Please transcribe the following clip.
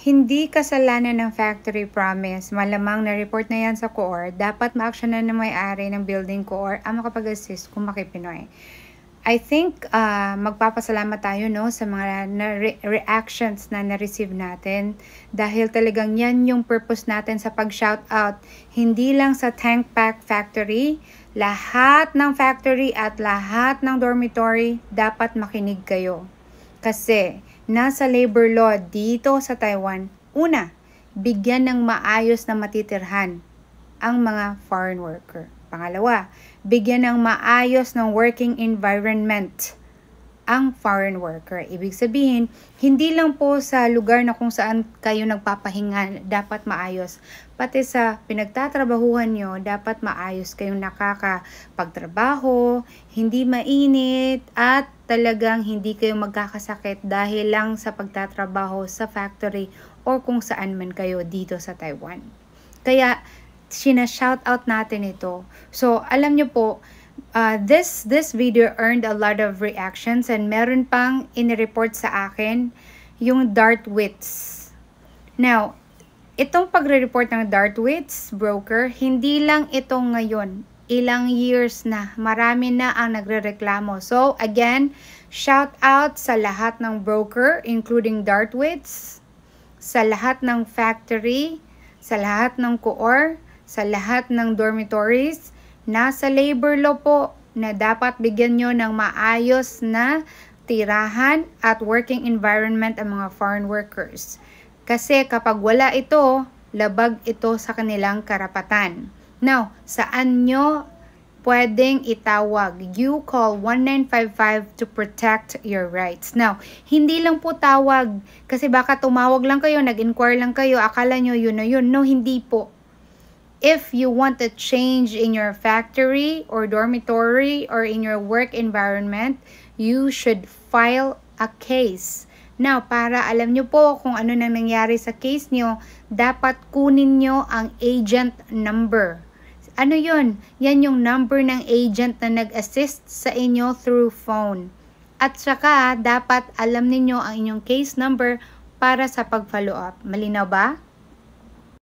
Hindi kasalanan ng factory promise. Malamang na-report na yan sa COR. Dapat ma-actionan ng may-ari ng building COR ang makapag-assist kung makipinoy. I think magpapasalamat tayo no sa mga reactions na na-receive natin dahil talagang yan yung purpose natin sa pag-shoutout. Hindi lang sa Tank Pack Factory, lahat ng factory at lahat ng dormitory dapat makinig kayo. Kasi nasa labor law dito sa Taiwan, una, bigyan ng maayos na matitirhan ang mga foreign worker. Pangalawa, bigyan ng maayos ng working environment ang foreign worker. Ibig sabihin, hindi lang po sa lugar na kung saan kayo nagpapahinga dapat maayos. Pati sa pinagtatrabahuhan nyo, dapat maayos kayong nakakapagtrabaho, hindi mainit, at talagang hindi kayo magkakasakit dahil lang sa pagtatrabaho sa factory or kung saan man kayo dito sa Taiwan. Kaya, shoutout natin ito. So, alam nyo po, this video earned a lot of reactions and meron pang in-report sa akin yung Dartwits. Now, itong pagre-report ng Dartwits broker, hindi lang ito ngayon. Ilang years na. Marami na ang nagrereklamo. So, again, shout out sa lahat ng broker, including Dartwits, sa lahat ng factory, sa lahat ng COR, sa lahat ng dormitories. Nasa labor law po na dapat bigyan nyo ng maayos na tirahan at working environment ang mga foreign workers. Kasi kapag wala ito, labag ito sa kanilang karapatan. Now, saan nyo pwedeng itawag? You call 1955 to protect your rights. Now, hindi lang po tawag kasi baka tumawag lang kayo, nag-inquire lang kayo, akala nyo yun na yun. No, hindi po. If you want a change in your factory or dormitory or in your work environment, you should file a case. Now, para alam nyo po kung ano nang nangyari sa case nyo, dapat kunin nyo ang agent number. Ano yun? Yan yung number ng agent na nag-assist sa inyo through phone. At saka, dapat alam ninyo ang inyong case number para sa pag-follow up. Malinaw ba?